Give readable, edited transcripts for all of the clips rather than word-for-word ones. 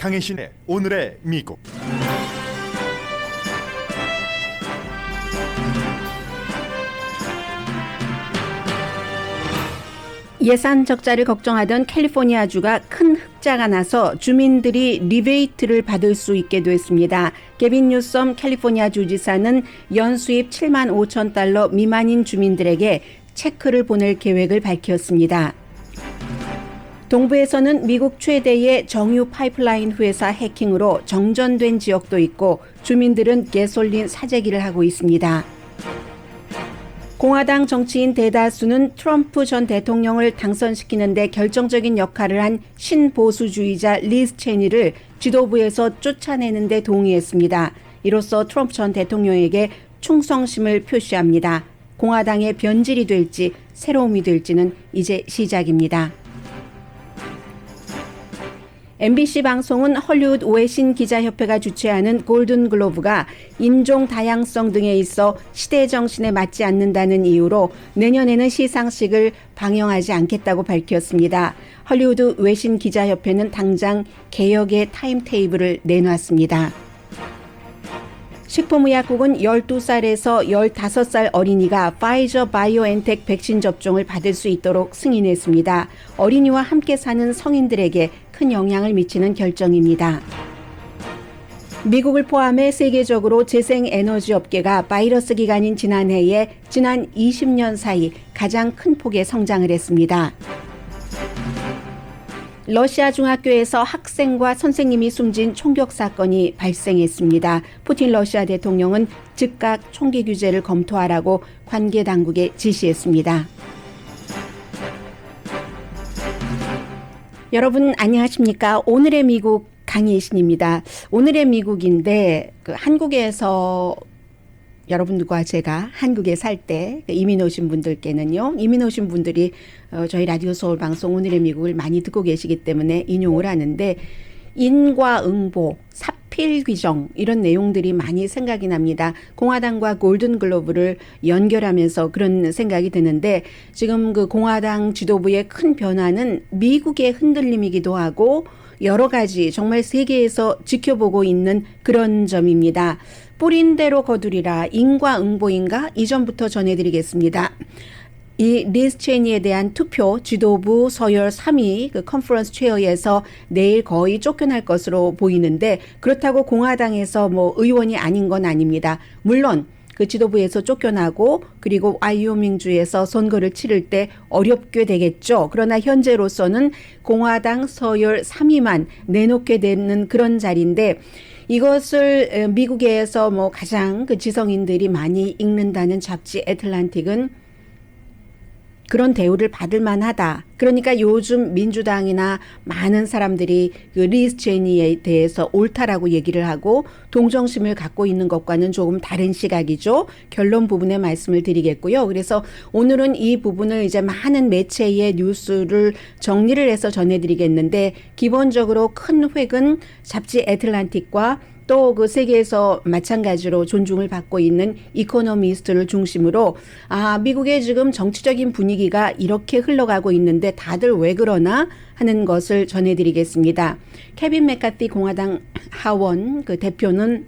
강혜신의 오늘의 미국. 예산 적자를 걱정하던 캘리포니아주가 큰 흑자가 나서 주민들이 리베이트를 받을 수 있게 됐습니다. 게빈 뉴섬 캘리포니아 주지사는 연수입 7만 5천 달러 미만인 주민들에게 체크를 보낼 계획을 밝혔습니다. 동부에서는 미국 최대의 정유 파이프라인 회사 해킹으로 정전된 지역도 있고 주민들은 가솔린 사재기를 하고 있습니다. 공화당 정치인 대다수는 트럼프 전 대통령을 당선시키는 데 결정적인 역할을 한 신보수주의자 리즈 체니를 지도부에서 쫓아내는 데 동의했습니다. 이로써 트럼프 전 대통령에게 충성심을 표시합니다. 공화당의 변질이 될지 새로움이 될지는 이제 시작입니다. MBC 방송은 헐리우드 외신 기자협회가 주최하는 골든글로브가 인종 다양성 등에 있어 시대 정신에 맞지 않는다는 이유로 내년에는 시상식을 방영하지 않겠다고 밝혔습니다. 헐리우드 외신 기자협회는 당장 개혁의 타임테이블을 내놨습니다. 식품의약국은 12살에서 15살 어린이가 파이저 바이오엔텍 백신 접종을 받을 수 있도록 승인했습니다. 어린이와 함께 사는 성인들에게 큰 영향을 미치는 결정입니다. 미국을 포함해 세계적으로 재생에너지 업계가 바이러스 기간인 지난해에 지난 20년 사이 가장 큰 폭의 성장을 했습니다. 러시아 중학교에서 학생과 선생님이 숨진 총격 사건이 발생했습니다. 푸틴 러시아 대통령은 즉각 총기 규제를 검토하라고 관계 당국에 지시했습니다. 여러분 안녕하십니까? 오늘의 미국 강혜신입니다. 오늘의 미국인데 한국에서 여러분들과 제가 한국에 살 때 이민 오신 분들께는요. 이민 오신 분들이 저희 라디오 서울 방송 오늘의 미국을 많이 듣고 계시기 때문에 인용을 하는데 인과응보, 사필귀정 이런 내용들이 많이 생각이 납니다. 공화당과 골든글로브를 연결하면서 그런 생각이 드는데 지금 그 공화당 지도부의 큰 변화는 미국의 흔들림이기도 하고 여러 가지 정말 세계에서 지켜보고 있는 그런 점입니다. 뿌린 대로 거두리라 인과응보인가? 이전부터 전해드리겠습니다. 이 리즈 체니에 대한 투표 지도부 서열 3위 그 컨퍼런스 체어에서 내일 거의 쫓겨날 것으로 보이는데 그렇다고 공화당에서 뭐 의원이 아닌 건 아닙니다. 물론 그 지도부에서 쫓겨나고 그리고 와이오밍주에서 선거를 치를 때 어렵게 되겠죠. 그러나 현재로서는 공화당 서열 3위만 내놓게 되는 그런 자리인데 이것을 미국에서 뭐 가장 그 지성인들이 많이 읽는다는 잡지 애틀란틱은 그런 대우를 받을 만하다. 그러니까 요즘 민주당이나 많은 사람들이 그 리즈 체니에 대해서 옳다라고 얘기를 하고 동정심을 갖고 있는 것과는 조금 다른 시각이죠. 결론 부분에 말씀을 드리겠고요. 그래서 오늘은 이 부분을 이제 많은 매체의 뉴스를 정리를 해서 전해드리겠는데 기본적으로 큰 획은 잡지 애틀란틱과 또 그 세계에서 마찬가지로 존중을 받고 있는 이코노미스트를 중심으로 미국의 지금 정치적인 분위기가 이렇게 흘러가고 있는데 다들 왜 그러나 하는 것을 전해드리겠습니다. 케빈 맥카티 공화당 하원 그 대표는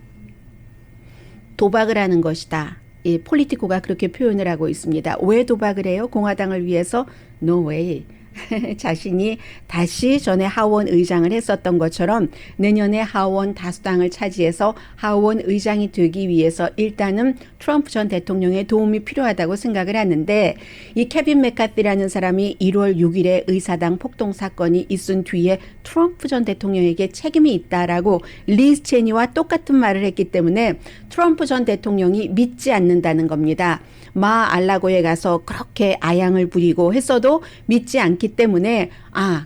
도박을 하는 것이다. 이 폴리티코가 그렇게 표현을 하고 있습니다. 왜 도박을 해요? 공화당을 위해서? No way. 자신이 다시 전에 하원 의장을 했었던 것처럼 내년에 하원 다수당을 차지해서 하원 의장이 되기 위해서 일단은 트럼프 전 대통령의 도움이 필요하다고 생각을 하는데 이 케빈 맥카티라는 사람이 1월 6일에 의사당 폭동 사건이 있은 뒤에 트럼프 전 대통령에게 책임이 있다라고 리즈 체니와 똑같은 말을 했기 때문에 트럼프 전 대통령이 믿지 않는다는 겁니다. 마알라고에 가서 그렇게 아양을 부리고 했어도 믿지 않기 때문에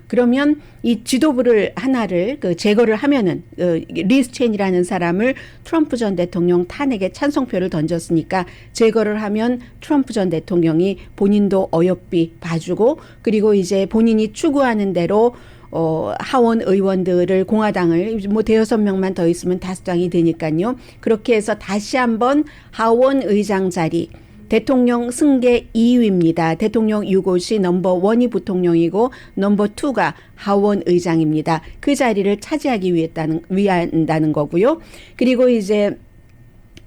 그러면 이 지도부를 하나를 제거를 하면은 리즈 체니라는 사람을 트럼프 전 대통령 탄핵에 찬성표를 던졌으니까 제거를 하면 트럼프 전 대통령이 본인도 어여삐 봐주고 그리고 이제 본인이 추구하는 대로 하원 의원들을 공화당을 뭐 대여섯 명만 더 있으면 다수당이 되니까요. 그렇게 해서 다시 한번 하원 의장 자리 대통령 승계 2위입니다. 대통령 유고시 넘버 1이 부통령이고 넘버 2가 하원 의장입니다. 그 자리를 차지하기 위한다는 거고요. 그리고 이제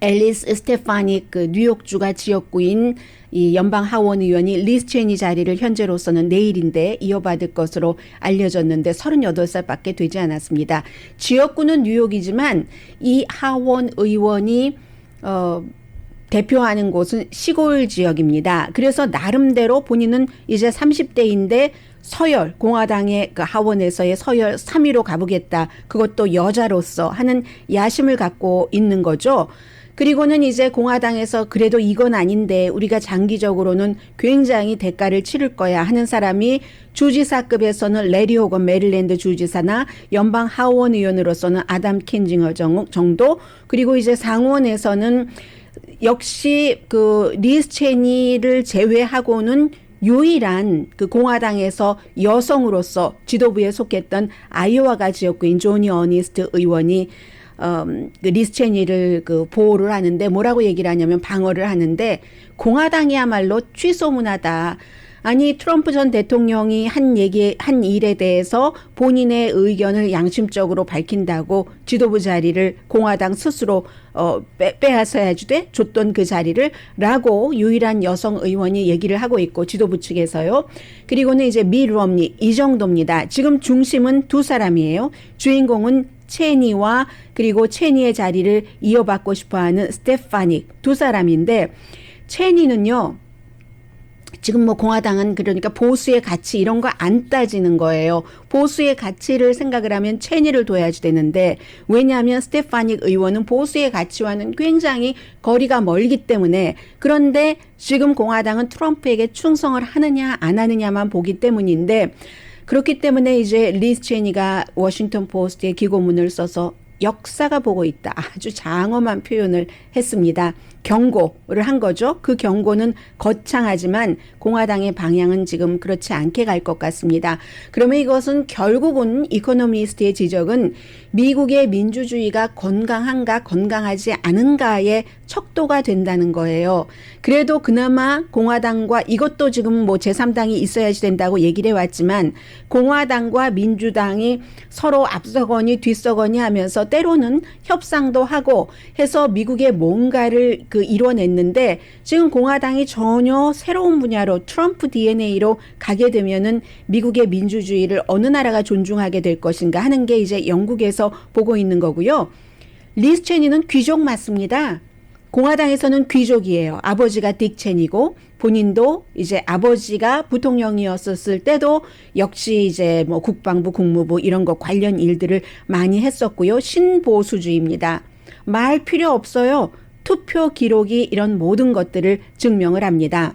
앨리스 스테파닉 그 뉴욕주가 지역구인 이 연방 하원 의원이 리스 체니 자리를 현재로서는 내일인데 이어받을 것으로 알려졌는데 38살밖에 되지 않았습니다. 지역구는 뉴욕이지만 이 하원 의원이 대표하는 곳은 시골 지역입니다. 그래서 나름대로 본인은 이제 30대인데 서열, 공화당의 그 하원에서의 서열 3위로 가보겠다. 그것도 여자로서 하는 야심을 갖고 있는 거죠. 그리고는 이제 공화당에서 그래도 이건 아닌데 우리가 장기적으로는 굉장히 대가를 치를 거야 하는 사람이 주지사급에서는 레리 호건 메릴랜드 주지사나 연방 하원 의원으로서는 아담 킨징어 정도, 그리고 이제 상원에서는 역시 그 리스 체니를 제외하고는 유일한 그 공화당에서 여성으로서 지도부에 속했던 아이오와가 지역구인 조니 어니스트 의원이 그 리스 체니를 그 보호를 하는데 뭐라고 얘기를 하냐면 방어를 하는데 공화당이야말로 취소문하다. 아니 트럼프 전 대통령이 한 일에 대해서 본인의 의견을 양심적으로 밝힌다고 지도부 자리를 공화당 스스로 빼앗아야지 돼? 줬던 그 자리를 라고 유일한 여성 의원이 얘기를 하고 있고 지도부 측에서요. 그리고는 이제 미 럼니 이 정도입니다. 지금 중심은 두 사람이에요. 주인공은 체니와 그리고 체니의 자리를 이어받고 싶어하는 스테파닉 두 사람인데 체니는요. 지금 뭐 공화당은 그러니까 보수의 가치 이런 거 안 따지는 거예요. 보수의 가치를 생각을 하면 체니를 둬야지 되는데 왜냐하면 스테파닉 의원은 보수의 가치와는 굉장히 거리가 멀기 때문에 그런데 지금 공화당은 트럼프에게 충성을 하느냐 안 하느냐만 보기 때문인데 그렇기 때문에 이제 리스 체니가 워싱턴 포스트에 기고문을 써서 역사가 보고 있다. 아주 장엄한 표현을 했습니다. 경고를 한 거죠. 그 경고는 거창하지만 공화당의 방향은 지금 그렇지 않게 갈 것 같습니다. 그러면 이것은 결국은 이코노미스트의 지적은 미국의 민주주의가 건강한가 건강하지 않은가의 척도가 된다는 거예요. 그래도 그나마 공화당과 이것도 지금 뭐 제3당이 있어야지 된다고 얘기를 해왔지만 공화당과 민주당이 서로 앞서거니 뒤서거니 하면서 때로는 협상도 하고 해서 미국의 뭔가를 그 이뤄냈는데 지금 공화당이 전혀 새로운 분야로 트럼프 DNA로 가게 되면은 미국의 민주주의를 어느 나라가 존중하게 될 것인가 하는 게 이제 영국에서 보고 있는 거고요. 리스 체니는 귀족 맞습니다. 공화당에서는 귀족이에요. 아버지가 딕 체니고 본인도 이제 아버지가 부통령이었을 때도 역시 이제 뭐 국방부, 국무부 이런 거 관련 일들을 많이 했었고요. 신보수주의입니다. 말 필요 없어요. 투표 기록이 이런 모든 것들을 증명을 합니다.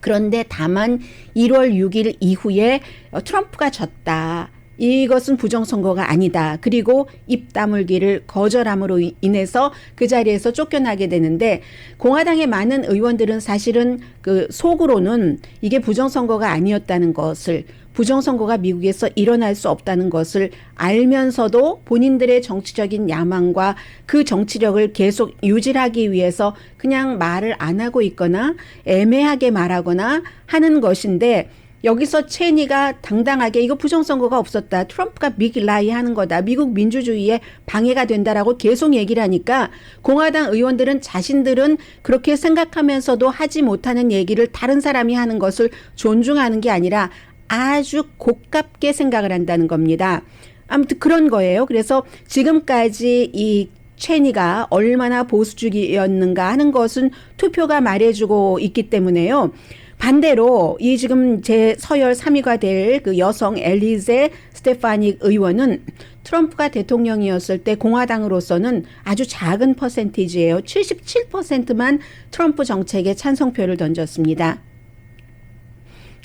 그런데 다만 1월 6일 이후에 트럼프가 졌다. 이것은 부정선거가 아니다. 그리고 입 다물기를 거절함으로 인해서 그 자리에서 쫓겨나게 되는데 공화당의 많은 의원들은 사실은 그 속으로는 이게 부정선거가 아니었다는 것을 부정선거가 미국에서 일어날 수 없다는 것을 알면서도 본인들의 정치적인 야망과 그 정치력을 계속 유지하기 위해서 그냥 말을 안 하고 있거나 애매하게 말하거나 하는 것인데 여기서 체니가 당당하게 이거 부정선거가 없었다. 트럼프가 빅라이 하는 거다. 미국 민주주의에 방해가 된다라고 계속 얘기를 하니까 공화당 의원들은 자신들은 그렇게 생각하면서도 하지 못하는 얘기를 다른 사람이 하는 것을 존중하는 게 아니라 아주 고깝게 생각을 한다는 겁니다. 아무튼 그런 거예요. 그래서 지금까지 이 체니가 얼마나 보수주의였는가 하는 것은 투표가 말해주고 있기 때문에요. 반대로 이 지금 제 서열 3위가 될 그 여성 엘리제 스테파닉 의원은 트럼프가 대통령이었을 때 공화당으로서는 아주 작은 퍼센티지예요. 77%만 트럼프 정책에 찬성표를 던졌습니다.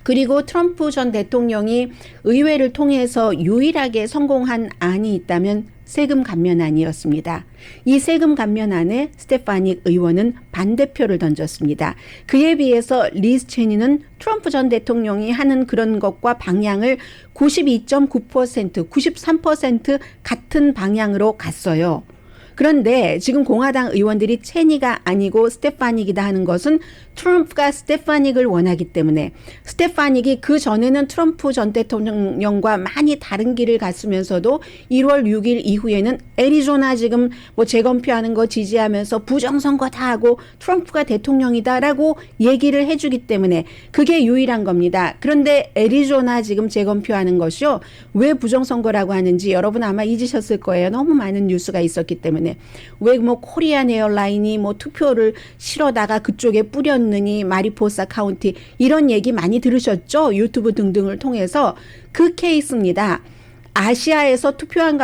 그리고 트럼프 전 대통령이 의회를 통해서 유일하게 성공한 안이 있다면 세금 감면안이었습니다. 이 세금 감면안에 스테파닉 의원은 반대표를 던졌습니다. 그에 비해서 리스 체니는 트럼프 전 대통령이 하는 그런 것과 방향을 92.9%, 93% 같은 방향으로 갔어요. 그런데 지금 공화당 의원들이 체니가 아니고 스테파닉이다 하는 것은 트럼프가 스테파닉을 원하기 때문에 스테파닉이 그 전에는 트럼프 전 대통령과 많이 다른 길을 갔으면서도 1월 6일 이후에는 애리조나 지금 뭐 재검표하는 거 지지하면서 부정선거 다 하고 트럼프가 대통령이다라고 얘기를 해주기 때문에 그게 유일한 겁니다. 그런데 애리조나 지금 재검표하는 것이요. 왜 부정선거라고 하는지 여러분 아마 잊으셨을 거예요. 너무 많은 뉴스가 있었기 때문에. 왜 뭐 코리안 에어라인이 뭐 투표를 실어다가 그쪽에 뿌렸느니 마리포사 카운티 이런 얘기 많이 들으셨죠? 유튜브 등등을 통해서 그 케이스입니다. 아시아에서 투표함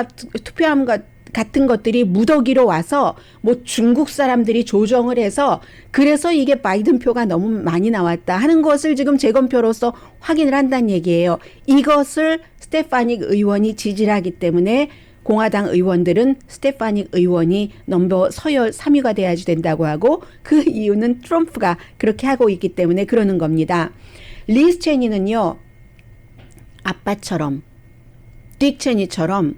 같은 것들이 무더기로 와서 뭐 중국 사람들이 조정을 해서 그래서 이게 바이든 표가 너무 많이 나왔다 하는 것을 지금 재검표로서 확인을 한다는 얘기예요. 이것을 스테파닉 의원이 지지를 하기 때문에 공화당 의원들은 스테파닉 의원이 넘버 서열 3위가 돼야지 된다고 하고 그 이유는 트럼프가 그렇게 하고 있기 때문에 그러는 겁니다. 리즈 체니는요. 아빠처럼 딕 체니처럼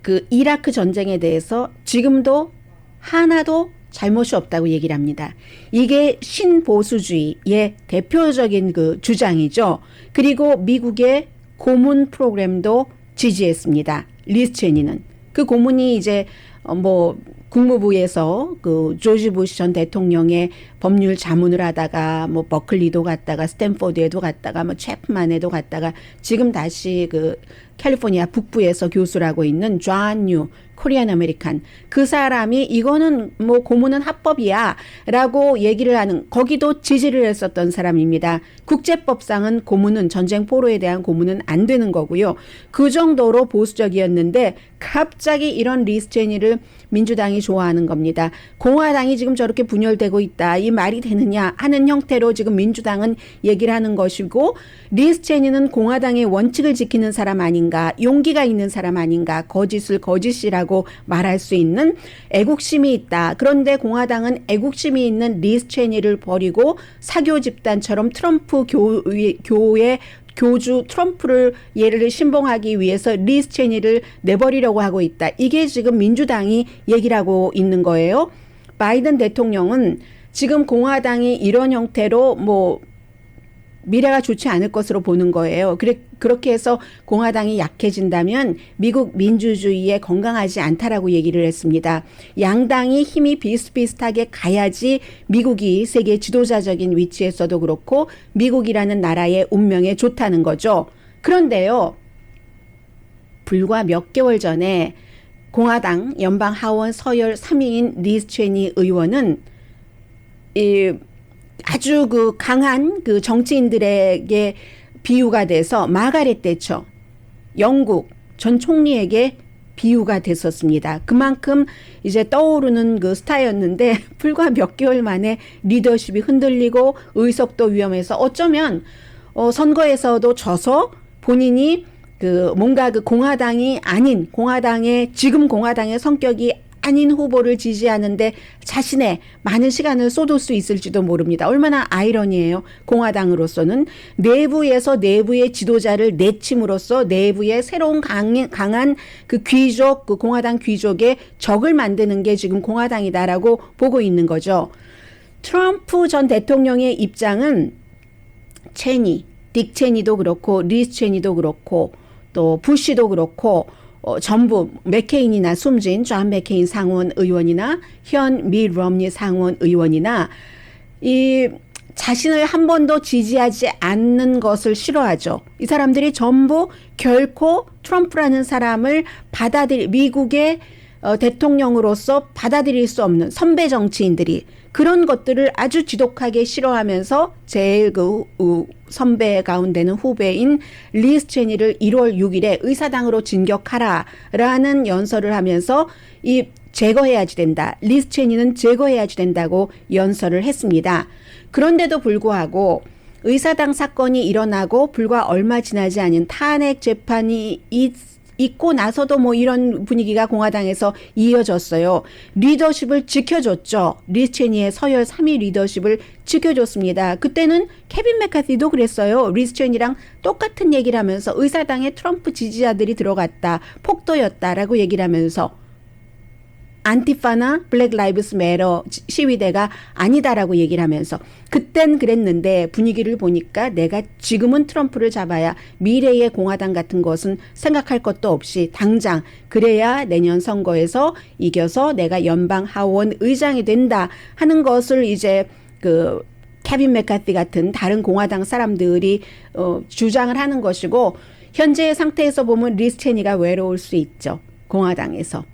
그 이라크 전쟁에 대해서 지금도 하나도 잘못이 없다고 얘기를 합니다. 이게 신보수주의의 대표적인 그 주장이죠. 그리고 미국의 고문 프로그램도 지지했습니다. 리즈 체니는. 그 고문이 이제 뭐 국무부에서 그 조지 부시 전 대통령의 법률 자문을 하다가 뭐 버클리도 갔다가 스탠포드에도 갔다가 뭐 채프만에도 갔다가 지금 다시 그 캘리포니아 북부에서 교수를 하고 있는 존 뉴 코리안 아메리칸 그 사람이 이거는 뭐 고문은 합법이야 라고 얘기를 하는 거기도 지지를 했었던 사람입니다. 국제법상은 고문은 전쟁 포로에 대한 고문은 안 되는 거고요. 그 정도로 보수적이었는데 갑자기 이런 리즈 체니를 민주당이 좋아하는 겁니다. 공화당이 지금 저렇게 분열되고 있다. 이 말이 되느냐 하는 형태로 지금 민주당은 얘기를 하는 것이고 리즈 체니는 공화당의 원칙을 지키는 사람 아닌가 용기가 있는 사람 아닌가 거짓을 거짓이라고 말할 수 있는 애국심이 있다. 그런데 공화당은 애국심이 있는 리즈 체니를 버리고 사교 집단처럼 트럼프 교회 교주 트럼프를 예를 신봉하기 위해서 리즈 체니를 내버리려고 하고 있다. 이게 지금 민주당이 얘기를 하고 있는 거예요. 바이든 대통령은 지금 공화당이 이런 형태로 뭐 미래가 좋지 않을 것으로 보는 거예요. 그렇게 해서 공화당이 약해진다면 미국 민주주의에 건강하지 않다라고 얘기를 했습니다. 양당이 힘이 비슷비슷하게 가야지 미국이 세계 지도자적인 위치에서도 그렇고 미국이라는 나라의 운명에 좋다는 거죠. 그런데요. 불과 몇 개월 전에 공화당 연방 하원 서열 3위인 리즈 체니 의원은 아주 그 강한 그 정치인들에게 비유가 돼서 마가렛 대처 영국 전 총리에게 비유가 됐었습니다. 그만큼 이제 떠오르는 그 스타였는데 불과 몇 개월 만에 리더십이 흔들리고 의석도 위험해서 어쩌면 선거에서도 져서 본인이 그 뭔가 그 공화당이 아닌 지금 공화당의 성격이 아닌 후보를 지지하는데 자신의 많은 시간을 쏟을 수 있을지도 모릅니다. 얼마나 아이러니해요. 공화당으로서는 내부에서 내부의 지도자를 내침으로써 내부의 새로운 강한 그 귀족, 그 공화당 귀족의 적을 만드는 게 지금 공화당이다라고 보고 있는 거죠. 트럼프 전 대통령의 입장은 체니, 딕 체니도 그렇고 리즈 체니도 그렇고 또 부시도 그렇고 전부 맥케인이나 숨진 존 맥케인 상원 의원이나 현 밋 romney 상원 의원이나 이 자신을 한 번도 지지하지 않는 것을 싫어하죠. 이 사람들이 전부 결코 트럼프라는 사람을 미국의 대통령으로서 받아들일 수 없는 선배 정치인들이 그런 것들을 아주 지독하게 싫어하면서 제일 그 선배 가운데는 후배인 리즈 체니를 1월 6일에 의사당으로 진격하라라는 연설을 하면서 제거해야지 된다. 리즈 체니는 제거해야지 된다고 연설을 했습니다. 그런데도 불구하고 의사당 사건이 일어나고 불과 얼마 지나지 않은 탄핵 재판이 있고 나서도 뭐 이런 분위기가 공화당에서 이어졌어요. 리더십을 지켜줬죠. 리즈 체니의 서열 3위 리더십을 지켜줬습니다. 그때는 케빈 맥카티도 그랬어요. 리즈 체니랑 똑같은 얘기를 하면서 의사당에 트럼프 지지자들이 들어갔다. 폭도였다라고 얘기를 하면서 안티파나 블랙 라이브스 매터 시위대가 아니다라고 얘기를 하면서 그땐 그랬는데 분위기를 보니까 내가 지금은 트럼프를 잡아야 미래의 공화당 같은 것은 생각할 것도 없이 당장 그래야 내년 선거에서 이겨서 내가 연방 하원 의장이 된다 하는 것을 이제 그 케빈 맥카티 같은 다른 공화당 사람들이 주장을 하는 것이고 현재의 상태에서 보면 리스 체니가 외로울 수 있죠. 공화당에서.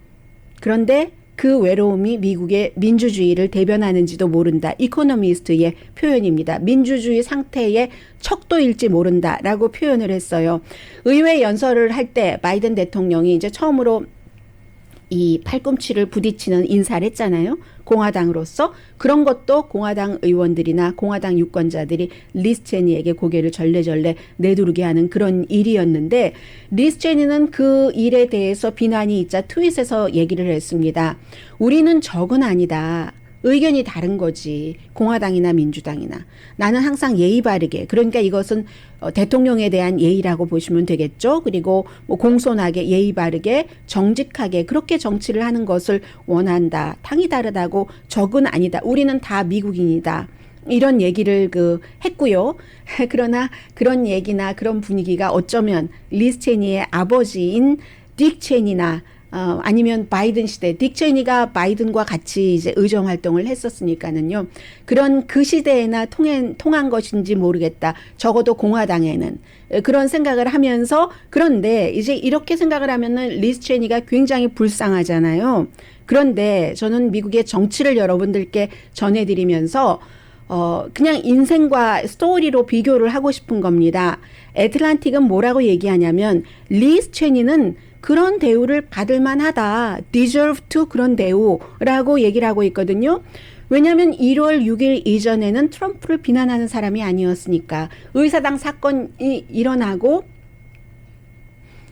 그런데 그 외로움이 미국의 민주주의를 대변하는지도 모른다. 이코노미스트의 표현입니다. 민주주의 상태의 척도일지 모른다라고 표현을 했어요. 의회 연설을 할 때 바이든 대통령이 이제 처음으로 이 팔꿈치를 부딪히는 인사를 했잖아요. 공화당으로서. 그런 것도 공화당 의원들이나 공화당 유권자들이 리스 체니에게 고개를 절레절레 내두르게 하는 그런 일이었는데 리스 체니는 그 일에 대해서 비난이 있자 트윗에서 얘기를 했습니다. 우리는 적은 아니다. 의견이 다른 거지. 공화당이나 민주당이나. 나는 항상 예의 바르게. 그러니까 이것은 대통령에 대한 예의라고 보시면 되겠죠. 그리고 뭐 공손하게 예의 바르게 정직하게 그렇게 정치를 하는 것을 원한다. 당이 다르다고 적은 아니다. 우리는 다 미국인이다. 이런 얘기를 했고요. 그러나 그런 얘기나 그런 분위기가 어쩌면 리스 체니의 아버지인 딕 체니나 아니면 바이든 시대, 딕 체니가 바이든과 같이 이제 의정 활동을 했었으니까는요. 그런 그 시대에나 통한 것인지 모르겠다. 적어도 공화당에는 그런 생각을 하면서 그런데 이제 이렇게 생각을 하면은 리스 체니가 굉장히 불쌍하잖아요. 그런데 저는 미국의 정치를 여러분들께 전해드리면서 그냥 인생과 스토리로 비교를 하고 싶은 겁니다. 애틀란틱은 뭐라고 얘기하냐면 리스 체니는 그런 대우를 받을 만하다. deserve to 그런 대우라고 얘기를 하고 있거든요. 왜냐하면 1월 6일 이전에는 트럼프를 비난하는 사람이 아니었으니까. 의사당 사건이 일어나고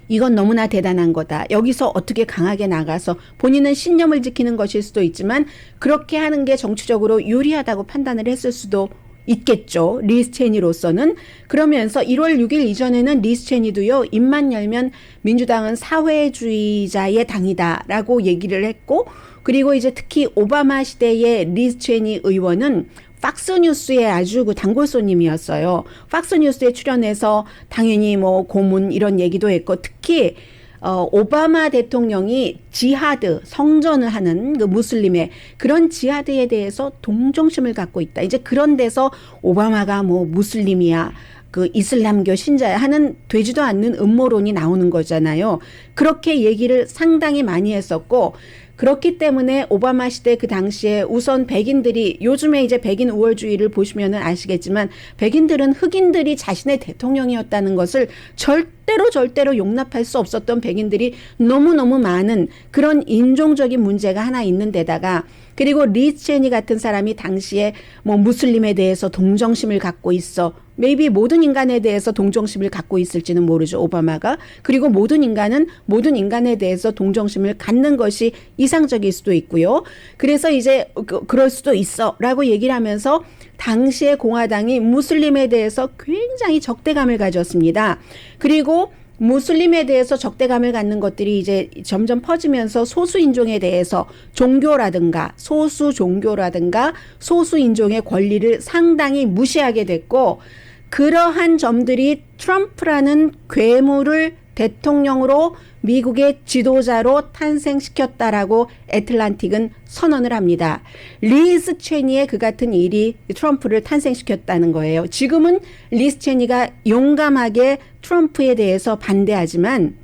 이건 너무나 대단한 거다. 여기서 어떻게 강하게 나가서 본인은 신념을 지키는 것일 수도 있지만 그렇게 하는 게 정치적으로 유리하다고 판단을 했을 수도 있겠죠. 리스 체니로서는. 그러면서 1월 6일 이전에는 리스 체니도요. 입만 열면 민주당은 사회주의자의 당이다라고 얘기를 했고 그리고 이제 특히 오바마 시대의 리스 체니 의원은 팍스뉴스의 아주 그 단골 손님이었어요. 팍스뉴스에 출연해서 당연히 뭐 고문 이런 얘기도 했고 특히 오바마 대통령이 지하드, 성전을 하는 그 무슬림의 그런 지하드에 대해서 동정심을 갖고 있다. 이제 그런 데서 오바마가 뭐 무슬림이야, 그 이슬람교 신자야 하는 되지도 않는 음모론이 나오는 거잖아요. 그렇게 얘기를 상당히 많이 했었고 그렇기 때문에 오바마 시대 그 당시에 우선 백인들이 요즘에 이제 백인 우월주의를 보시면은 아시겠지만 백인들은 흑인들이 자신의 대통령이었다는 것을 절대로 용납할 수 없었던 백인들이 너무너무 많은 그런 인종적인 문제가 하나 있는 데다가 그리고 리스 체니 같은 사람이 당시에 뭐 무슬림에 대해서 동정심을 갖고 있어. maybe 모든 인간에 대해서 동정심을 갖고 있을지는 모르죠. 오바마가. 그리고 모든 인간은 모든 인간에 대해서 동정심을 갖는 것이 이상적일 수도 있고요. 그래서 이제 그럴 수도 있어 라고 얘기를 하면서 당시의 공화당이 무슬림에 대해서 굉장히 적대감을 가졌습니다. 그리고 무슬림에 대해서 적대감을 갖는 것들이 이제 점점 퍼지면서 소수인종에 대해서 종교라든가 소수 종교라든가 소수인종의 권리를 상당히 무시하게 됐고 그러한 점들이 트럼프라는 괴물을 대통령으로 미국의 지도자로 탄생시켰다라고 애틀란틱은 선언을 합니다. 리스 체니의 그 같은 일이 트럼프를 탄생시켰다는 거예요. 지금은 리스 체니가 용감하게 트럼프에 대해서 반대하지만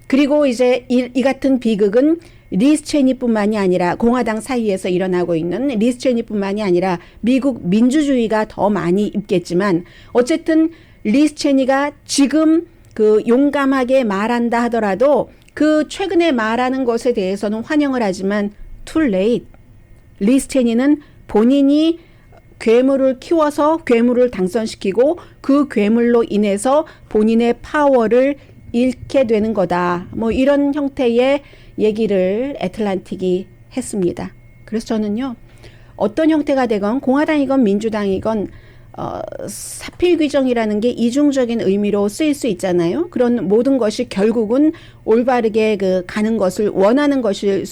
그리고 이제 이 같은 비극은 리스 체니뿐만이 아니라 공화당 사이에서 일어나고 있는 리스 체니뿐만이 아니라 미국 민주주의가 더 많이 입겠지만 어쨌든 리스 체니가 지금 그 용감하게 말한다 하더라도 그 최근에 말하는 것에 대해서는 환영을 하지만 too late. 리스 체니는 본인이 괴물을 키워서 괴물을 당선시키고 그 괴물로 인해서 본인의 파워를 잃게 되는 거다. 뭐 이런 형태의 얘기를 애틀란틱이 했습니다. 그래서 저는요. 어떤 형태가 되건 공화당이건 민주당이건 사필 규정이라는 게 이중적인 의미로 쓰일 수 있잖아요. 그런 모든 것이 결국은 올바르게 가는 것을 원하는 것일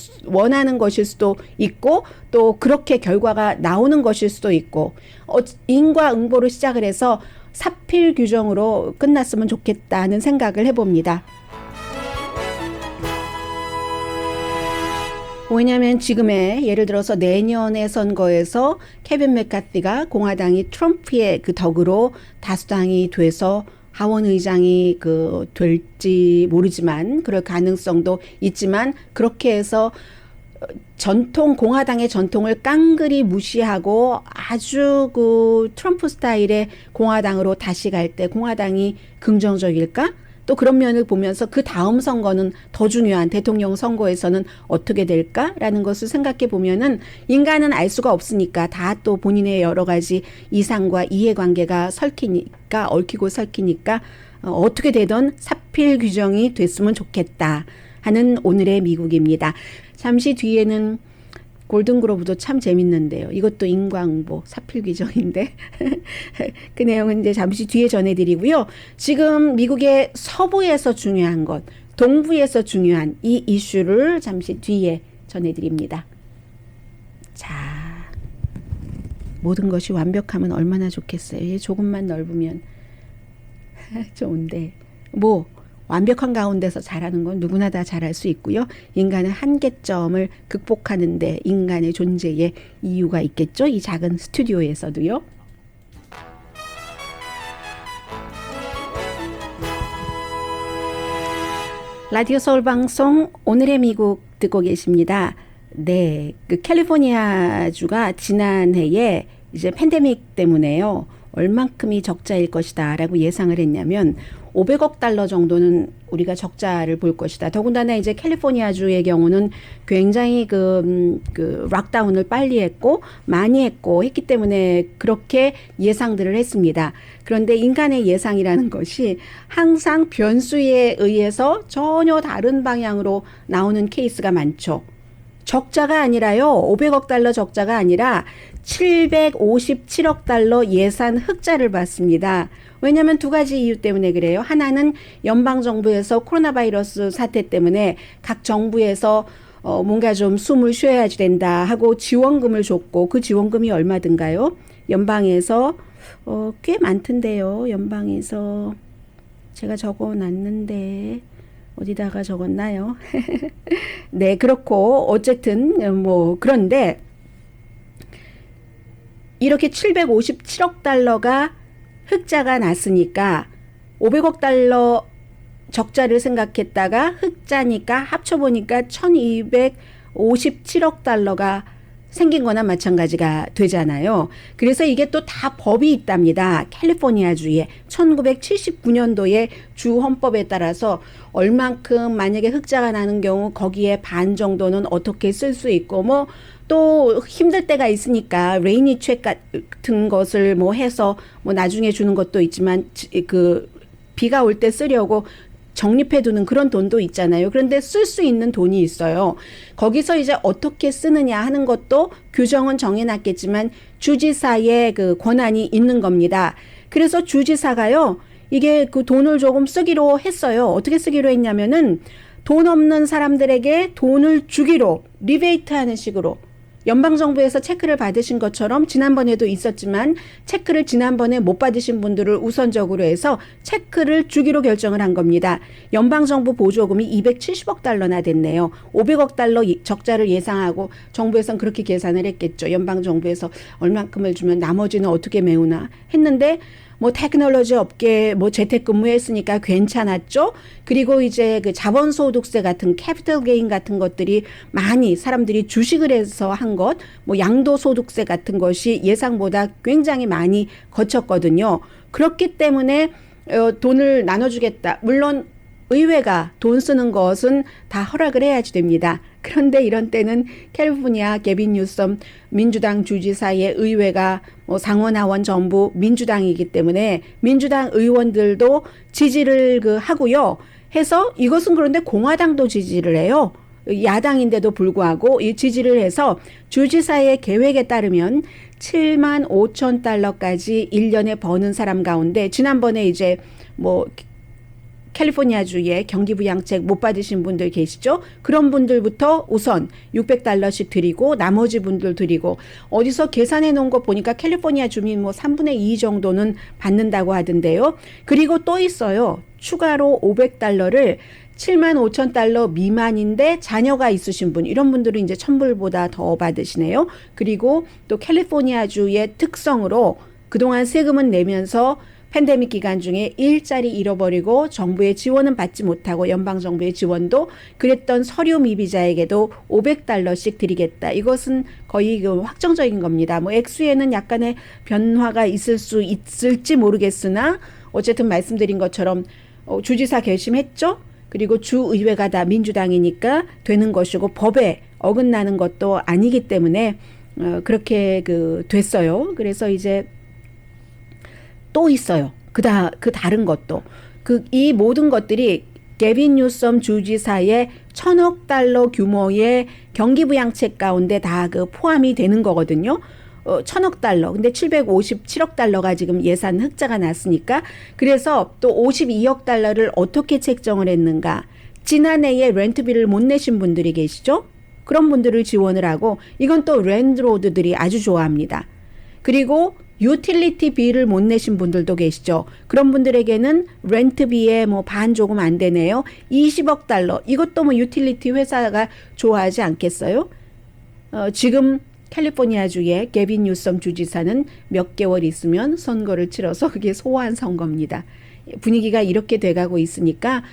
수도 있고 또 그렇게 결과가 나오는 것일 수도 있고 인과응보로 시작을 해서 사필 규정으로 끝났으면 좋겠다는 생각을 해봅니다. 왜냐하면 지금의 예를 들어서 내년의 선거에서 케빈 맥카티가 공화당이 트럼프의 덕으로 다수당이 돼서 하원 의장이 될지 모르지만 그럴 가능성도 있지만 그렇게 해서 공화당의 전통을 깡그리 무시하고 아주 트럼프 스타일의 공화당으로 다시 갈 때 공화당이 긍정적일까? 또 그런 면을 보면서 그 다음 선거는 더 중요한 대통령 선거에서는 어떻게 될까라는 것을 생각해 보면은 인간은 알 수가 없으니까 다 또 본인의 여러 가지 이상과 이해관계가 얽히고 설키니까 어떻게 되든 사필 규정이 됐으면 좋겠다 하는 오늘의 미국입니다. 잠시 뒤에는 골든글로브도 참 재밌는데요. 이것도 인과응보 사필 규정인데 그 내용은 이제 잠시 뒤에 전해드리고요. 지금 미국의 서부에서 중요한 것, 동부에서 중요한 이 이슈를 잠시 뒤에 전해드립니다. 자, 모든 것이 완벽하면 얼마나 좋겠어요. 조금만 넓으면 좋은데 완벽한 가운데서 잘하는 건 누구나 다 잘할 수 있고요. 인간의 한계점을 극복하는 데 인간의 존재에 이유가 있겠죠. 이 작은 스튜디오에서도요. 라디오 서울 방송 오늘의 미국 듣고 계십니다. 네, 캘리포니아주가 지난해에 이제 팬데믹 때문에요. 얼만큼이 적자일 것이다 라고 예상을 했냐면 500억 달러 정도는 우리가 적자를 볼 것이다. 더군다나 이제 캘리포니아주의 경우는 굉장히 락다운을 빨리 했고 많이 했기 때문에 그렇게 예상들을 했습니다. 그런데 인간의 예상이라는 것이 항상 변수에 의해서 전혀 다른 방향으로 나오는 케이스가 많죠. 적자가 아니라요. 500억 달러 적자가 아니라 757억 달러 예산 흑자를 봤습니다. 왜냐하면 두 가지 이유 때문에 그래요. 하나는 연방정부에서 코로나 바이러스 사태 때문에 각 정부에서 뭔가 좀 숨을 쉬어야지 된다 하고 지원금을 줬고 그 지원금이 얼마든가요? 연방에서 꽤 많던데요. 연방에서 제가 적어놨는데 어디다가 적었나요? 네, 그렇고 어쨌든 그런데 이렇게 757억 달러가 흑자가 났으니까 500억 달러 적자를 생각했다가 흑자니까 합쳐보니까 1257억 달러가 생긴 거나 마찬가지가 되잖아요. 그래서 이게 또 다 법이 있답니다. 캘리포니아주에 1979년도에 주 헌법에 따라서 얼만큼 만약에 흑자가 나는 경우 거기에 반 정도는 어떻게 쓸 수 있고 또 힘들 때가 있으니까 레이니 책 같은 것을 해서 나중에 주는 것도 있지만 비가 올 때 쓰려고 적립해두는 그런 돈도 있잖아요. 그런데 쓸 수 있는 돈이 있어요. 거기서 이제 어떻게 쓰느냐 하는 것도 규정은 정해놨겠지만 주지사의 권한이 있는 겁니다. 그래서 주지사가요, 이게 돈을 조금 쓰기로 했어요. 어떻게 쓰기로 했냐면은 돈 없는 사람들에게 돈을 주기로 리베이트 하는 식으로 연방정부에서 체크를 받으신 것처럼 지난번에도 있었지만 체크를 지난번에 못 받으신 분들을 우선적으로 해서 체크를 주기로 결정을 한 겁니다. 연방정부 보조금이 270억 달러나 됐네요. 500억 달러 적자를 예상하고 정부에서는 그렇게 계산을 했겠죠. 연방정부에서 얼만큼을 주면 나머지는 어떻게 메우나 했는데 테크놀로지 업계 재택근무했으니까 괜찮았죠. 그리고 이제 자본소득세 같은 캐피털 게인 같은 것들이 많이 사람들이 주식을 해서 한 것, 양도소득세 같은 것이 예상보다 굉장히 많이 거쳤거든요. 그렇기 때문에 돈을 나눠주겠다. 물론 의회가 돈 쓰는 것은 다 허락을 해야지 됩니다. 그런데 이런 때는 캘리포니아 게빈 뉴섬 민주당 주지사의 의회가 상원 하원 전부 민주당이기 때문에 민주당 의원들도 지지를 하고요. 해서 이것은 그런데 공화당도 지지를 해요. 야당인데도 불구하고 이 지지를 해서 주지사의 계획에 따르면 7만 5천 달러까지 1년에 버는 사람 가운데 지난번에 이제 뭐 캘리포니아주에 경기부양책 못 받으신 분들 계시죠? 그런 분들부터 우선 600달러씩 드리고 나머지 분들 드리고 어디서 계산해 놓은 거 보니까 캘리포니아 주민 뭐 3분의 2 정도는 받는다고 하던데요. 그리고 또 있어요. 추가로 500달러를 7만 5천 달러 미만인데 자녀가 있으신 분 이런 분들은 이제 1,000불보다 더 받으시네요. 그리고 또 캘리포니아주의 특성으로 그동안 세금은 내면서 팬데믹 기간 중에 일자리 잃어버리고 정부의 지원은 받지 못하고 연방정부의 지원도 그랬던 서류 미비자에게도 500달러씩 드리겠다. 이것은 거의 그 확정적인 겁니다. 뭐 액수에는 약간의 변화가 있을 수 있을지 모르겠으나 어쨌든 말씀드린 것처럼 주지사 결심했죠. 그리고 주의회가 다 민주당이니까 되는 것이고 법에 어긋나는 것도 아니기 때문에 그렇게 됐어요. 그래서 이제 또 있어요. 그 다른 것도. 이 모든 것들이 게빈 뉴섬 주지사의 1,000억 달러 규모의 경기부양책 가운데 다 포함이 되는 거거든요. 1,000억 달러. 근데 757억 달러가 지금 예산 흑자가 났으니까. 그래서 또 52억 달러를 어떻게 책정을 했는가. 지난해에 렌트비를 못 내신 분들이 계시죠? 그런 분들을 지원을 하고 이건 또 랜드로드들이 아주 좋아합니다. 그리고 유틸리티 비를 못 내신 분들도 계시죠. 그런 분들에게는 렌트비에 뭐 반 조금 안 되네요. 20억 달러. 이것도 뭐 유틸리티 회사가 좋아하지 않겠어요? 지금 캘리포니아주의 게빈 뉴섬 주지사는 몇 개월 있으면 선거를 치러서 그게 소환 선거입니다. 분위기가 이렇게 돼가고 있으니까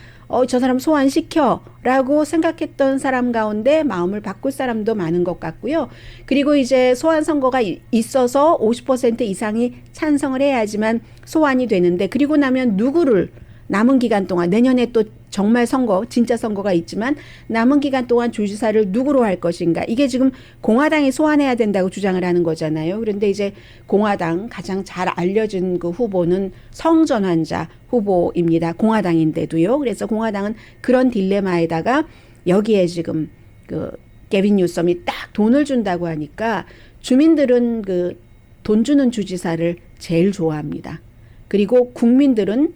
저 사람 소환시켜 라고 생각했던 사람 가운데 마음을 바꿀 사람도 많은 것 같고요. 그리고 이제 소환 선거가 있어서 50% 이상이 찬성을 해야지만 소환이 되는데 그리고 나면 누구를 남은 기간 동안 내년에 또 정말 선거 진짜 선거가 있지만 남은 기간 동안 주지사를 누구로 할 것인가 이게 지금 공화당이 소환해야 된다고 주장을 하는 거잖아요. 그런데 이제 공화당 가장 잘 알려진 그 후보는 성전환자 후보입니다. 공화당인데도요. 그래서 공화당은 그런 딜레마에다가 여기에 지금 게빈 뉴섬이 딱 돈을 준다고 하니까 주민들은 돈 주는 주지사를 제일 좋아합니다. 그리고 국민들은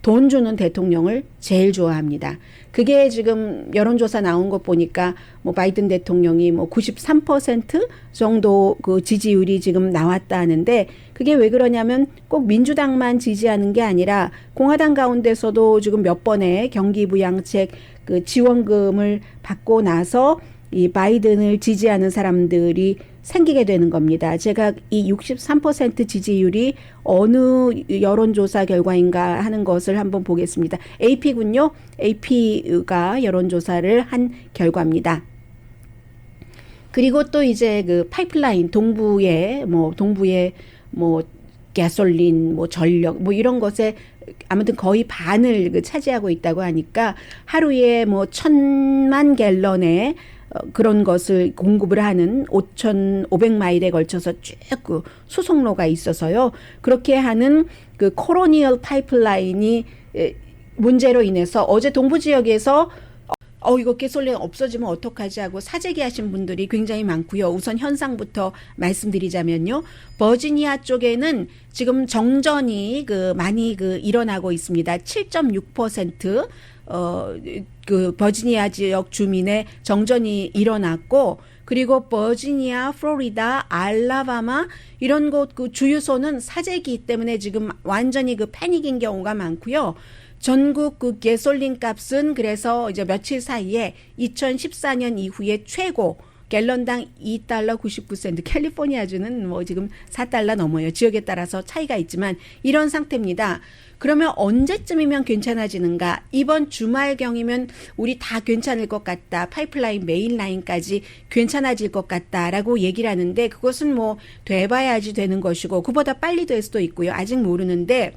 돈 주는 대통령을 제일 좋아합니다. 그게 지금 여론조사 나온 것 보니까 뭐 바이든 대통령이 뭐 93% 정도 지지율이 지금 나왔다 하는데 그게 왜 그러냐면 꼭 민주당만 지지하는 게 아니라 공화당 가운데서도 지금 몇 번의 경기부양책 지원금을 받고 나서 이 바이든을 지지하는 사람들이 생기게 되는 겁니다. 제가 이 63% 지지율이 어느 여론조사 결과인가 하는 것을 한번 보겠습니다. AP군요. AP가 여론조사를 한 결과입니다. 그리고 또 이제 파이프라인 동부에 가솔린, 전력, 이런 것에 아무튼 거의 반을 차지하고 있다고 하니까 하루에 1,000만 갤런의 그런 것을 공급을 하는 5,500마일에 걸쳐서 쭉 수송로가 있어서요. 그렇게 하는 코로니얼 파이프라인이 문제로 인해서 어제 동부 지역에서 이거 가솔린 없어지면 어떡하지 하고 사재기하신 분들이 굉장히 많고요. 우선 현상부터 말씀드리자면요. 버지니아 쪽에는 지금 정전이 많이 일어나고 있습니다. 7.6% 버지니아 지역 주민의 정전이 일어났고 그리고 버지니아, 플로리다, 알라바마 이런 곳 주유소는 사재기 때문에 지금 완전히 패닉인 경우가 많고요. 전국 가솔린 값은 그래서 이제 며칠 사이에 2014년 이후에 최고 갤런당 2달러 99센트 캘리포니아주는 지금 4달러 넘어요. 지역에 따라서 차이가 있지만 이런 상태입니다. 그러면 언제쯤이면 괜찮아지는가? 이번 주말경이면 우리 다 괜찮을 것 같다. 파이프라인 메인 라인까지 괜찮아질 것 같다라고 얘기를 하는데 그것은 돼봐야지 되는 것이고 그보다 빨리 될 수도 있고요. 아직 모르는데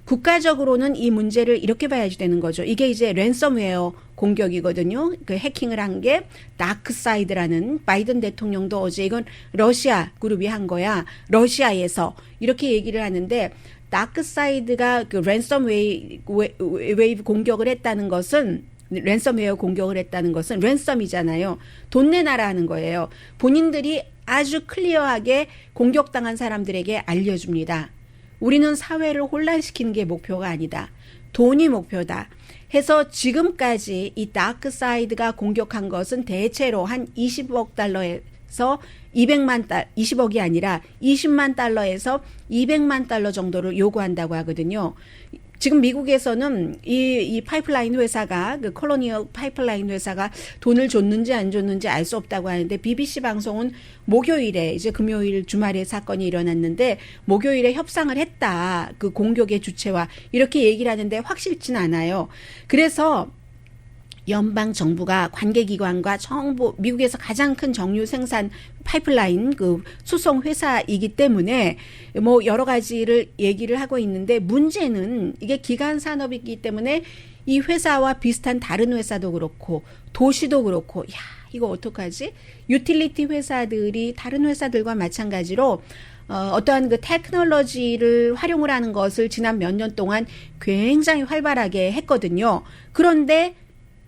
국가적으로는 이 문제를 이렇게 봐야지 되는 거죠. 이게 이제 랜섬웨어 공격이거든요. 해킹을 한 게 다크사이드라는 바이든 대통령도 어제 이건 러시아 그룹이 한 거야. 러시아에서 이렇게 얘기를 하는데 다크사이드가 랜섬웨이브 공격을 했다는 것은 랜섬웨어 공격을 했다는 것은 랜섬이잖아요. 돈 내놔라 하는 거예요. 본인들이 아주 클리어하게 공격당한 사람들에게 알려줍니다. 우리는 사회를 혼란시키는 게 목표가 아니다. 돈이 목표다. 해서 지금까지 이 다크사이드가 공격한 것은 대체로 한 20억 달러에서 200만 달러, 20억이 아니라 20만 달러에서 200만 달러 정도를 요구한다고 하거든요. 지금 미국에서는 이 파이프라인 회사가, 그 콜로니얼 파이프라인 회사가 돈을 줬는지 안 줬는지 알 수 없다고 하는데, BBC 방송은 목요일에, 이제 금요일 주말에 사건이 일어났는데, 목요일에 협상을 했다. 그 공격의 주체와. 이렇게 얘기를 하는데 확실치는 않아요. 그래서 연방 정부가 관계기관과 정부, 미국에서 가장 큰 정유 생산 파이프라인 그 수송 회사이기 때문에 뭐 여러 가지를 얘기를 하고 있는데, 문제는 이게 기간 산업이기 때문에 이 회사와 비슷한 다른 회사도 그렇고 도시도 그렇고, 야, 이거 어떡하지? 유틸리티 회사들이 다른 회사들과 마찬가지로 어떠한 그 테크놀로지를 활용을 하는 것을 지난 몇 년 동안 굉장히 활발하게 했거든요. 그런데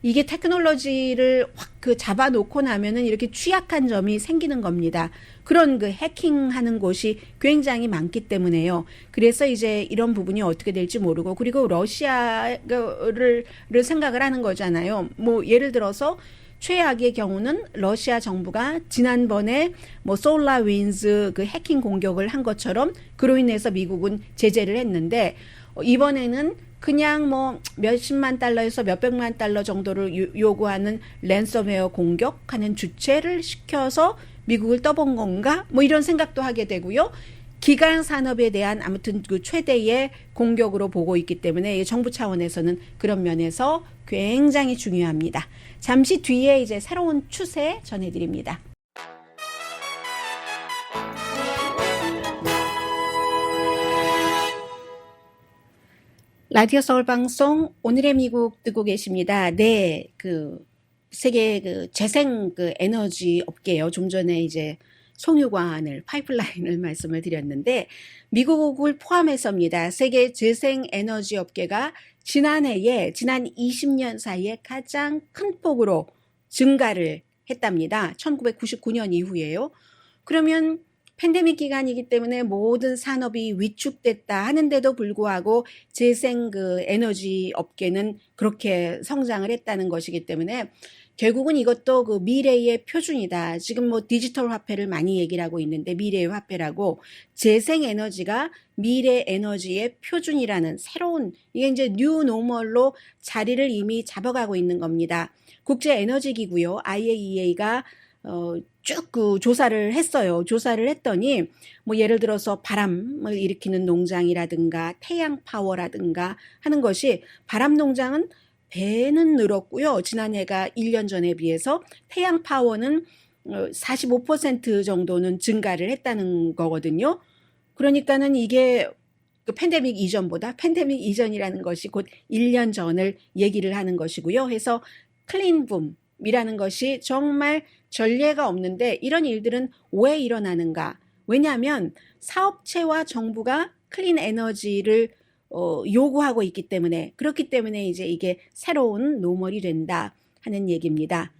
이게 테크놀로지를 확 그 잡아놓고 나면은 이렇게 취약한 점이 생기는 겁니다. 그런 그 해킹하는 곳이 굉장히 많기 때문에요. 그래서 이제 이런 부분이 어떻게 될지 모르고, 그리고 러시아를 생각을 하는 거잖아요. 뭐 예를 들어서 최악의 경우는 러시아 정부가 지난번에 뭐 솔라윈즈 그 해킹 공격을 한 것처럼 그로 인해서 미국은 제재를 했는데, 이번에는 그냥 뭐 몇십만 달러에서 몇백만 달러 정도를 요구하는 랜섬웨어 공격하는 주체를 시켜서 미국을 떠본 건가? 뭐 이런 생각도 하게 되고요. 기간 산업에 대한 아무튼 그 최대의 공격으로 보고 있기 때문에 정부 차원에서는 그런 면에서 굉장히 중요합니다. 잠시 뒤에 이제 새로운 추세 전해드립니다. 라디오 서울 방송 오늘의 미국 듣고 계십니다. 네, 그 세계 그 재생 그 에너지 업계요. 좀 전에 이제 송유관을 파이프라인을 말씀을 드렸는데, 미국을 포함해서입니다. 세계 재생 에너지 업계가 지난 20년 사이에 가장 큰 폭으로 증가를 했답니다. 1999년 이후에요. 그러면 팬데믹 기간이기 때문에 모든 산업이 위축됐다 하는데도 불구하고 재생 그 에너지 업계는 그렇게 성장을 했다는 것이기 때문에 결국은 이것도 그 미래의 표준이다. 지금 뭐 디지털 화폐를 많이 얘기를 하고 있는데, 미래의 화폐라고 재생 에너지가 미래 에너지의 표준이라는 새로운, 이게 이제 뉴 노멀로 자리를 이미 잡아가고 있는 겁니다. 국제 에너지 기구요, IAEA가 쭉 그 조사를 했어요. 조사를 했더니 뭐 예를 들어서 바람을 일으키는 농장이라든가 태양 파워라든가 하는 것이, 바람 농장은 배는 늘었고요. 지난해가 1년 전에 비해서 태양 파워는 45% 정도는 증가를 했다는 거거든요. 그러니까는 이게 그 팬데믹 이전이라는 것이 곧 1년 전을 얘기를 하는 것이고요. 해서 클린붐이라는 것이 정말 전례가 없는데, 이런 일들은 왜 일어나는가? 왜냐하면 사업체와 정부가 클린 에너지를 요구하고 있기 때문에, 그렇기 때문에 이제 이게 새로운 노멀이 된다 하는 얘기입니다.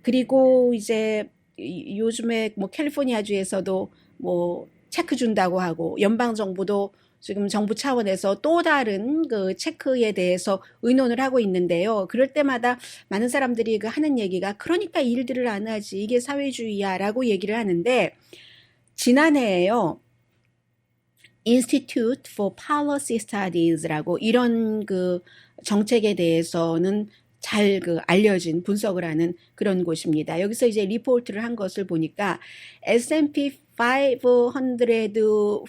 그리고 이제 요즘에 뭐 캘리포니아주에서도 뭐 체크 준다고 하고, 연방 정부도 지금 정부 차원에서 또 다른 그 체크에 대해서 의논을 하고 있는데요. 그럴 때마다 많은 사람들이 그 하는 얘기가, 그러니까 일들을 안 하지, 이게 사회주의야라고 얘기를 하는데, 지난해에요, Institute for Policy Studies라고 이런 그 정책에 대해서는 잘 그 알려진 분석을 하는 그런 곳입니다. 여기서 이제 리포트를 한 것을 보니까 S&P 500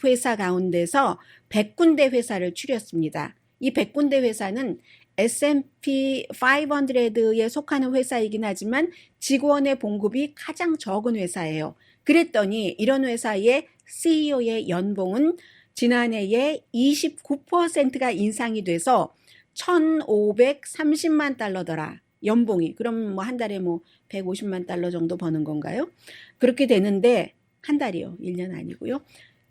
회사 가운데서 100군데 회사를 추렸습니다. 이 100군데 회사는 S&P 500에 속하는 회사이긴 하지만 직원의 봉급이 가장 적은 회사예요. 그랬더니 이런 회사의 CEO의 연봉은 지난해에 29%가 인상이 돼서 1,530만 달러더라. 연봉이. 그럼 뭐 한 달에 뭐 150만 달러 정도 버는 건가요? 그렇게 되는데, 한 달이요. 1년 아니고요.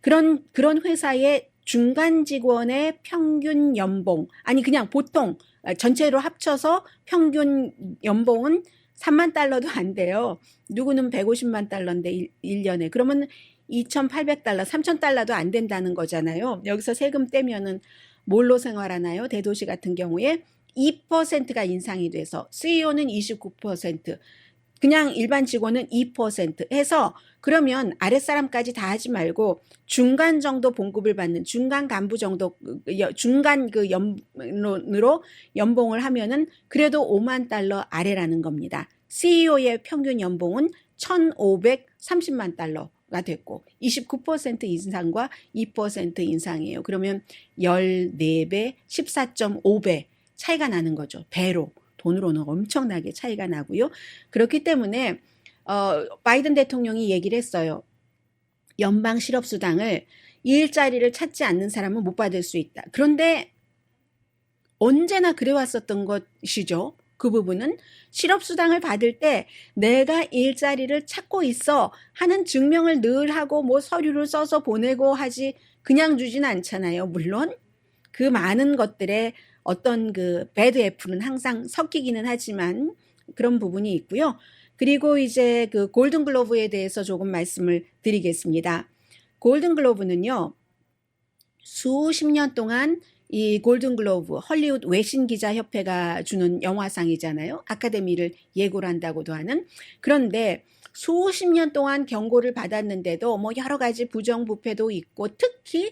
그런 회사의 중간 직원의 평균 연봉, 아니 그냥 보통 전체로 합쳐서 평균 연봉은 3만 달러도 안 돼요. 누구는 150만 달러인데 1년에. 그러면 2,800달러, 3,000달러도 안 된다는 거잖아요. 여기서 세금 떼면은 뭘로 생활하나요? 대도시 같은 경우에 2%가 인상이 돼서 CEO는 29%, 그냥 일반 직원은 2% 해서 그러면 아랫사람까지 다 하지 말고 중간 정도 봉급을 받는 중간 간부 정도 중간 그 연으로 연봉을 하면은 그래도 5만 달러 아래라는 겁니다. CEO의 평균 연봉은 1,530만 달러가 됐고 29% 인상과 2% 인상이에요. 그러면 14배, 14.5배 차이가 나는 거죠. 배로. 돈으로는 엄청나게 차이가 나고요. 그렇기 때문에 바이든 대통령이 얘기를 했어요. 연방 실업수당을 일자리를 찾지 않는 사람은 못 받을 수 있다. 그런데 언제나 그래왔었던 것이죠. 그 부분은 실업수당을 받을 때 내가 일자리를 찾고 있어 하는 증명을 늘 하고 뭐 서류를 써서 보내고 하지 그냥 주진 않잖아요. 물론 그 많은 것들에 어떤 그 배드 애플은 항상 섞이기는 하지만 그런 부분이 있고요. 그리고 이제 그 골든글로브에 대해서 조금 말씀을 드리겠습니다. 골든글로브는요, 수십 년 동안 이 골든글로브, 헐리우드 외신기자협회가 주는 영화상이잖아요. 아카데미를 예고를 한다고도 하는. 그런데 수십 년 동안 경고를 받았는데도 뭐 여러 가지 부정부패도 있고 특히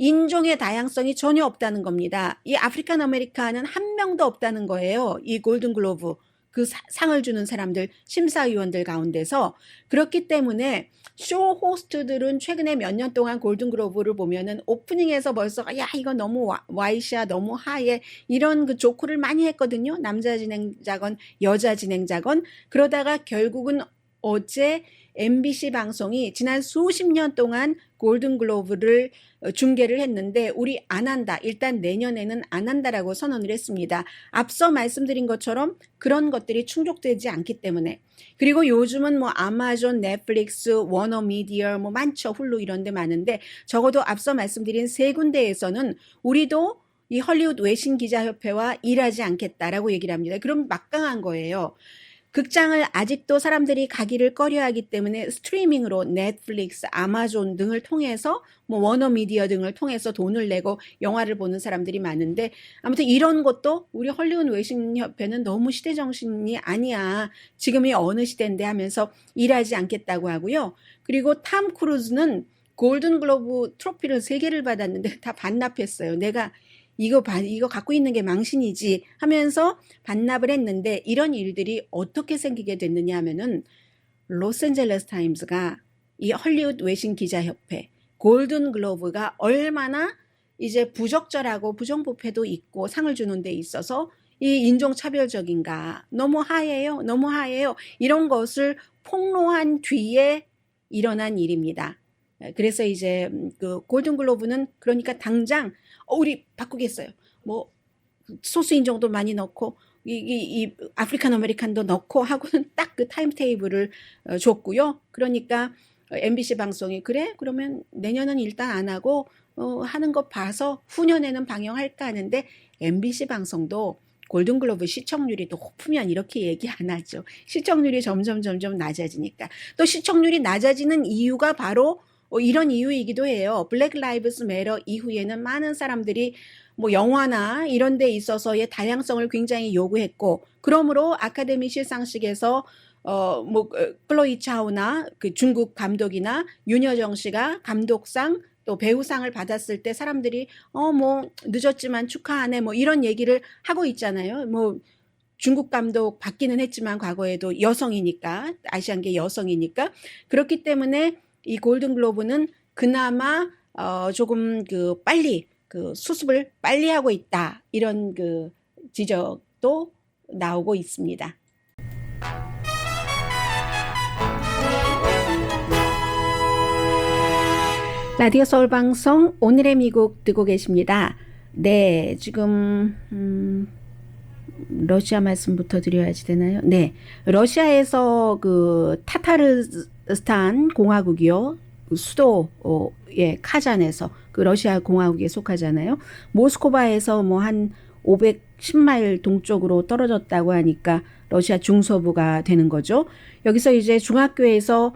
인종의 다양성이 전혀 없다는 겁니다. 이 아프리칸 아메리카는 한 명도 없다는 거예요. 이 골든글로브 그 상을 주는 사람들, 심사위원들 가운데서. 그렇기 때문에 쇼 호스트들은 최근에 몇 년 동안 골든글로브를 보면은 오프닝에서 벌써 야 이거 너무 와이시야 너무 하얘 이런 그 조크를 많이 했거든요. 남자 진행자건 여자 진행자건. 그러다가 결국은 어제 MBC 방송이 지난 수십 년 동안 골든글로브를 중계를 했는데 우리 안 한다. 일단 내년에는 안 한다라고 선언을 했습니다. 앞서 말씀드린 것처럼 그런 것들이 충족되지 않기 때문에. 그리고 요즘은 뭐 아마존, 넷플릭스, 워너미디어 뭐 많죠. 훌루 이런 데 많은데 적어도 앞서 말씀드린 세 군데에서는 우리도 이 헐리우드 외신기자협회와 일하지 않겠다라고 얘기를 합니다. 그럼 막강한 거예요. 극장을 아직도 사람들이 가기를 꺼려하기 때문에 스트리밍으로 넷플릭스, 아마존 등을 통해서 뭐 워너미디어 등을 통해서 돈을 내고 영화를 보는 사람들이 많은데 아무튼 이런 것도 우리 헐리우드 외신협회는 너무 시대정신이 아니야. 지금이 어느 시대인데 하면서 일하지 않겠다고 하고요. 그리고 탐 크루즈는 골든글로브 트로피를 3개를 받았는데 다 반납했어요. 내가 이거 갖고 있는 게 망신이지 하면서 반납을 했는데 이런 일들이 어떻게 생기게 됐느냐 하면은 로스앤젤레스 타임스가 이 헐리우드 외신 기자협회 골든글로브가 얼마나 이제 부적절하고 부정부패도 있고 상을 주는 데 있어서 이 인종차별적인가 너무 하얘요 너무 하얘요 이런 것을 폭로한 뒤에 일어난 일입니다. 그래서 이제 그 골든글로브는 그러니까 당장 우리 바꾸겠어요. 뭐 소수 인종도 많이 넣고 이 아프리칸 아메리칸도 넣고 하고는 딱 그 타임 테이블을 줬고요. 그러니까 MBC 방송이 그래? 그러면 내년은 일단 안 하고 하는 거 봐서 후년에는 방영할까 하는데 MBC 방송도 골든글로브 시청률이 높으면 이렇게 얘기 안 하죠. 시청률이 점점 낮아지니까. 또 시청률이 낮아지는 이유가 바로 이런 이유이기도 해요. 블랙 라이브스 매터 이후에는 많은 사람들이 뭐 영화나 이런 데 있어서의 다양성을 굉장히 요구했고 그러므로 아카데미 시상식에서 뭐 클로이 차오나 그 중국 감독이나 윤여정 씨가 감독상 또 배우상을 받았을 때 사람들이 뭐 늦었지만 축하하네 뭐 이런 얘기를 하고 있잖아요. 뭐 중국 감독 받기는 했지만 과거에도 여성이니까 아시안계 여성이니까 그렇기 때문에 이 골든글로브는 그나마 조금 그 빨리 그 수습을 빨리 하고 있다 이런 그 지적도 나오고 있습니다. 라디오 서울 방송 오늘의 미국 듣고 계십니다. 네, 지금 러시아 말씀부터 드려야지 되나요? 네, 러시아에서 그 타타르스탄 공화국이요. 카잔에서 그 러시아 공화국에 속하잖아요. 모스크바에서 뭐 한 10마일 동쪽으로 떨어졌다고 하니까 러시아 중서부가 되는 거죠. 여기서 이제 중학교에서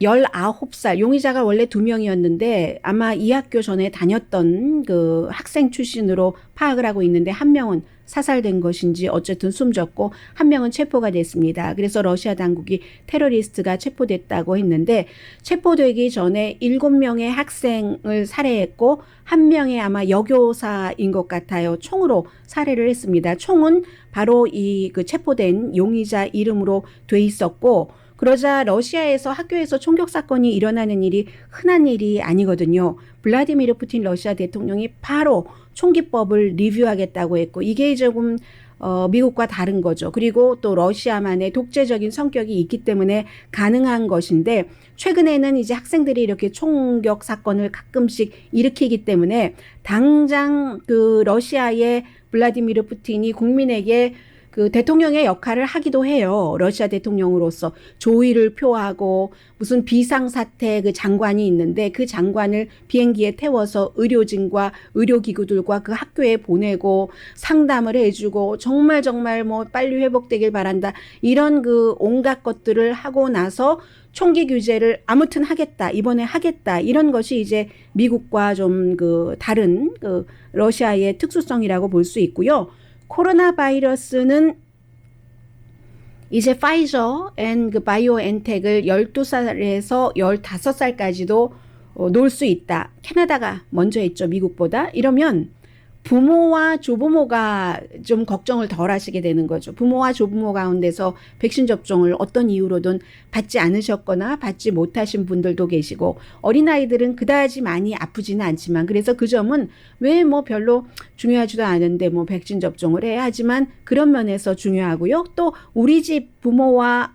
19살, 용의자가 원래 2명이었는데 아마 이 학교 전에 다녔던 그 학생 출신으로 파악을 하고 있는데 한 명은 사살된 것인지 어쨌든 숨졌고 한 명은 체포가 됐습니다. 그래서 러시아 당국이 테러리스트가 체포됐다고 했는데 체포되기 전에 7명의 학생을 살해했고 한 명의 아마 여교사인 것 같아요. 총으로 살해를 했습니다. 총은 바로 이 그 체포된 용의자 이름으로 돼 있었고 그러자 러시아에서 학교에서 총격 사건이 일어나는 일이 흔한 일이 아니거든요. 블라디미르 푸틴 러시아 대통령이 바로 총기법을 리뷰하겠다고 했고 이게 조금 미국과 다른 거죠. 그리고 또 러시아만의 독재적인 성격이 있기 때문에 가능한 것인데 최근에는 이제 학생들이 이렇게 총격 사건을 가끔씩 일으키기 때문에 당장 그 러시아의 블라디미르 푸틴이 국민에게 그 대통령의 역할을 하기도 해요. 러시아 대통령으로서 조의를 표하고 무슨 비상사태 그 장관이 있는데 그 장관을 비행기에 태워서 의료진과 의료기구들과 그 학교에 보내고 상담을 해주고 정말 뭐 빨리 회복되길 바란다. 이런 그 온갖 것들을 하고 나서 총기 규제를 아무튼 하겠다. 이번에 하겠다. 이런 것이 이제 미국과 좀 그 다른 그 러시아의 특수성이라고 볼 수 있고요. 코로나 바이러스는 이제 파이저 앤 그 바이오엔텍을 12살에서 15살까지도 놓을 수 있다. 캐나다가 먼저 했죠. 미국보다. 이러면 부모와 조부모가 좀 걱정을 덜 하시게 되는 거죠. 부모와 조부모 가운데서 백신 접종을 어떤 이유로든 받지 않으셨거나 받지 못하신 분들도 계시고 어린아이들은 그다지 많이 아프지는 않지만 그래서 그 점은 왜 뭐 별로 중요하지도 않은데 뭐 백신 접종을 해야 하지만 그런 면에서 중요하고요. 또 우리 집 부모와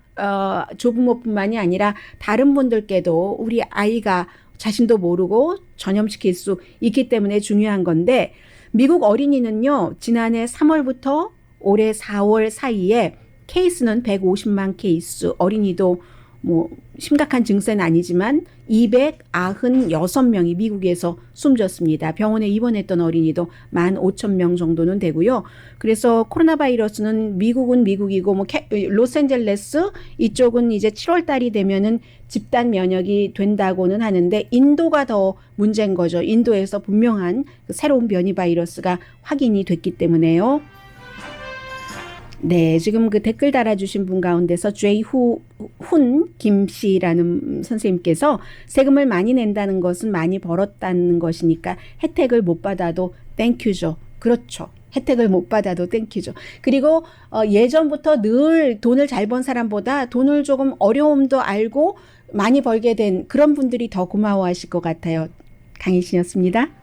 조부모뿐만이 아니라 다른 분들께도 우리 아이가 자신도 모르고 전염시킬 수 있기 때문에 중요한 건데 미국 어린이는요, 지난해 3월부터 올해 4월 사이에 케이스는 150만 케이스, 어린이도 뭐 심각한 증세는 아니지만 296명이 미국에서 숨졌습니다. 병원에 입원했던 어린이도 15,000명 정도는 되고요. 그래서 코로나 바이러스는 미국은 미국이고 뭐 로스앤젤레스 이쪽은 이제 7월 달이 되면은 집단 면역이 된다고는 하는데 인도가 더 문제인 거죠. 인도에서 분명한 새로운 변이 바이러스가 확인이 됐기 때문에요. 네, 지금 그 댓글 달아주신 분 가운데서 제이훈 김씨라는 선생님께서 세금을 많이 낸다는 것은 많이 벌었다는 것이니까 혜택을 못 받아도 땡큐죠. 그렇죠. 혜택을 못 받아도 땡큐죠. 그리고 예전부터 늘 돈을 잘 번 사람보다 돈을 조금 어려움도 알고 많이 벌게 된 그런 분들이 더 고마워하실 것 같아요. 강희신이었습니다.